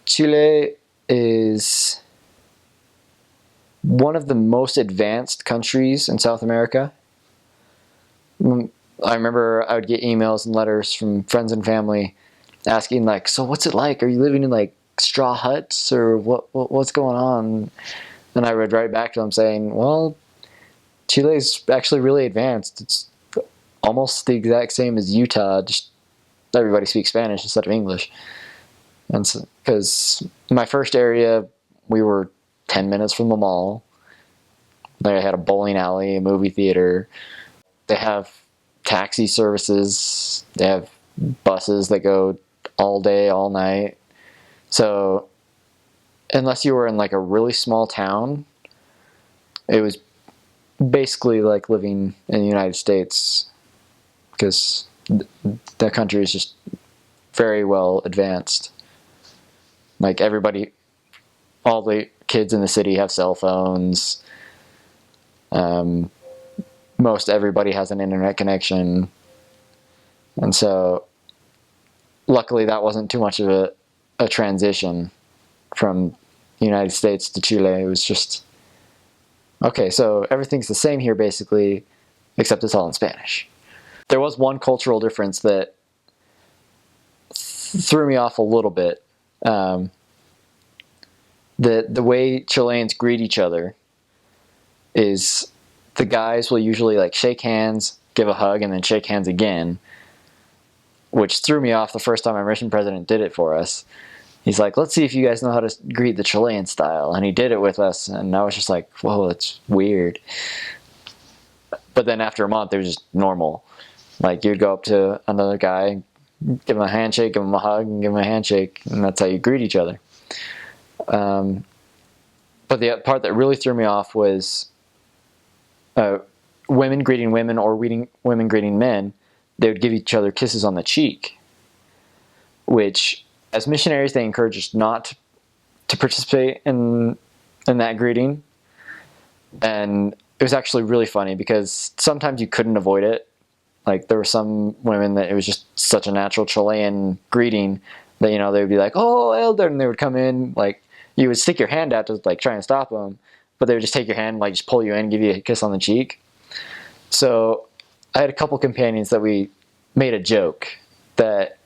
Chile is one of the most advanced countries in South America. I remember I would get emails and letters from friends and family asking, like, so what's it like? Are you living in like straw huts, or what's going on? And I would write back to them saying, well, Chile is actually really advanced. It's almost the exact same as Utah, just everybody speaks Spanish instead of English. And because my first area, we were 10 minutes from the mall. They had a bowling alley, a movie theater. They have taxi services. They have buses that go all day, all night. So unless you were in like a really small town, it was basically like living in the United States, because the country is just very well advanced. Like everybody, all the kids in the city have cell phones. Most everybody has an internet connection. And so luckily that wasn't too much of a transition from the United States to Chile. It was just, okay, so everything's the same here basically, except it's all in Spanish. There was one cultural difference that threw me off a little bit. The way Chileans greet each other is the guys will usually like shake hands, give a hug, and then shake hands again, which threw me off the first time our mission president did it for us. He's like, let's see if you guys know how to greet the Chilean style. And he did it with us, and I was just like, whoa, that's weird. But then after a month, it was just normal. Like, you'd go up to another guy, give him a handshake, give him a hug, and give him a handshake, and that's how you greet each other. But the part that really threw me off was women greeting women, or women greeting men. They would give each other kisses on the cheek, which, as missionaries, they encourage us not to participate in that greeting. And it was actually really funny because sometimes you couldn't avoid it. Like, there were some women that it was just such a natural Chilean greeting that, you know, they would be like, oh, elder, and they would come in, like, you would stick your hand out to like try and stop them, but they would just take your hand, like just pull you in, give you a kiss on the cheek. So I had a couple companions that we made a joke that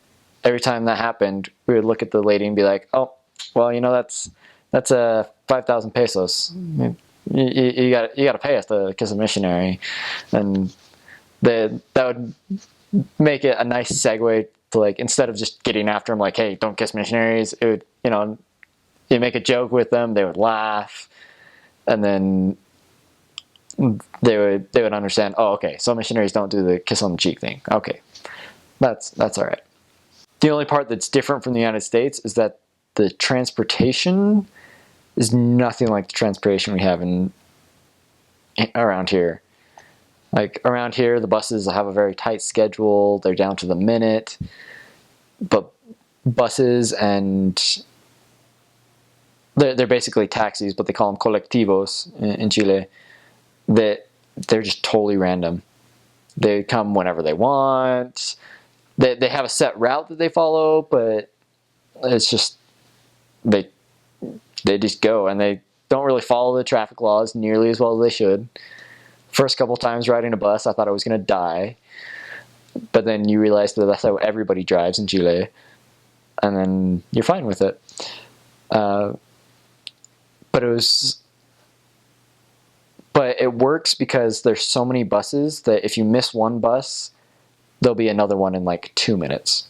every time that happened, we would look at the lady and be like, oh, well, you know, that's 5,000 pesos. You got to pay us to kiss a missionary. And that would make it a nice segue to, like, instead of just getting after them like, hey, don't kiss missionaries, it would, you know, you make a joke with them, they would laugh, and then they would understand, oh, okay, so missionaries don't do the kiss on the cheek thing. Okay, that's all right. The only part that's different from the United States is that the transportation is nothing like the transportation we have around here. Like, around here, the buses have a very tight schedule. They're down to the minute. But buses and they're basically taxis, but they call them colectivos in Chile. They're just totally random. They come whenever they want. They have a set route that they follow, but it's just they just go, and they don't really follow the traffic laws nearly as well as they should. First couple times riding a bus, I thought I was going to die, but then you realize that that's how everybody drives in Chile, and then you're fine with it. But it works because there's so many buses that if you miss one bus, there'll be another one in like 2 minutes.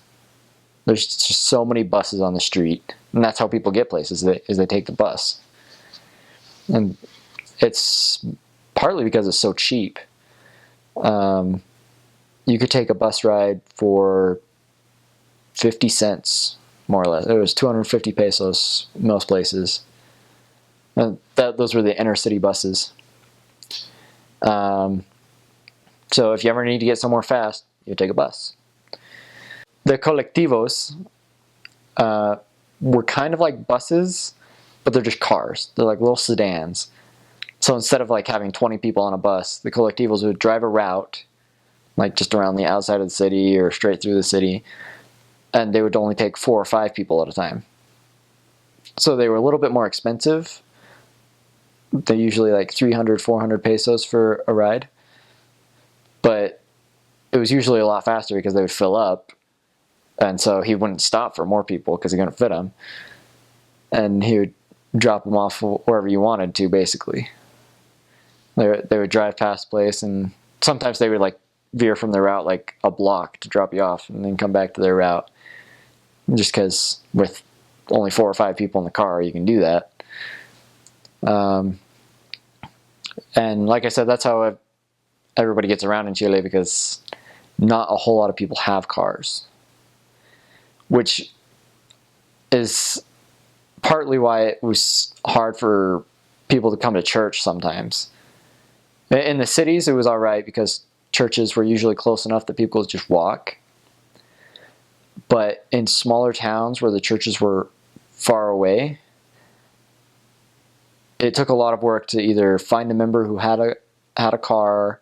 There's just so many buses on the street, and that's how people get places, is they take the bus. And it's partly because it's so cheap. You could take a bus ride for 50 cents, more or less. It was 250 pesos most places. And those were the inner city buses. So if you ever need to get somewhere fast, you take a bus. The colectivos were kind of like buses, but they're just cars. They're like little sedans. So instead of like having 20 people on a bus, the colectivos would drive a route, like just around the outside of the city or straight through the city, and they would only take 4 or 5 people at a time. So they were a little bit more expensive. They're usually like 300, 400 pesos for a ride. But it was usually a lot faster because they would fill up. And so he wouldn't stop for more people because he couldn't fit them. And he would drop them off wherever you wanted to, basically. They would drive past the place, and sometimes they would like veer from their route like a block to drop you off and then come back to their route. Just because with only 4 or 5 people in the car, you can do that. And like I said, that's how everybody gets around in Chile, because not a whole lot of people have cars, which is partly why it was hard for people to come to church sometimes. In the cities, it was all right because churches were usually close enough that people would just walk. But in smaller towns where the churches were far away, it took a lot of work to either find a member who had a car,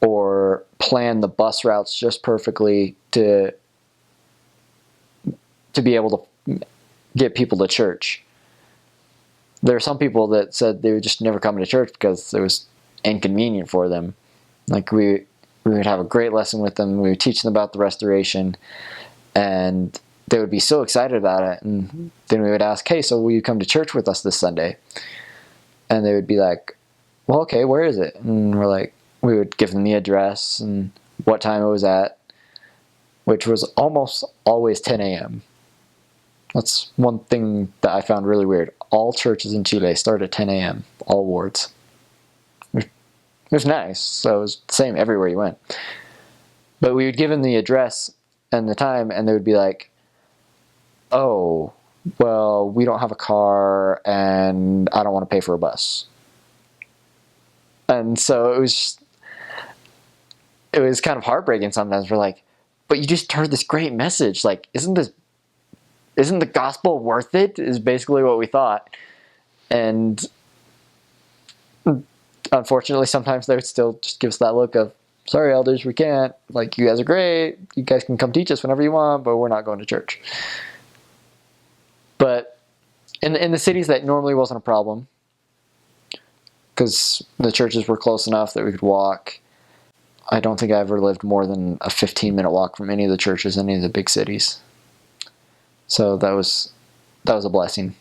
or plan the bus routes just perfectly to be able to get people to church. There are some people that said they would just never come to church because it was inconvenient for them. Like we would have a great lesson with them. We would teach them about the restoration, and they would be so excited about it. And then we would ask, hey, so will you come to church with us this Sunday? And they would be like, well, okay, where is it? And we would give them the address and what time it was at, which was almost always 10 a.m. That's one thing that I found really weird. All churches in Chile start at 10 a.m., all wards. It was nice, so it was the same everywhere you went. But we would give them the address and the time, and they would be like, oh, well, we don't have a car, and I don't want to pay for a bus. And so it was kind of heartbreaking sometimes. We're like, but you just heard this great message. Like, isn't the gospel worth it? Is basically what we thought. And unfortunately, sometimes they would still just give us that look of, sorry, elders, we can't. Like, you guys are great. You guys can come teach us whenever you want, but we're not going to church. But in the cities, that normally wasn't a problem, because the churches were close enough that we could walk. I don't think I ever lived more than a 15-minute walk from any of the churches in any of the big cities. So that was a blessing.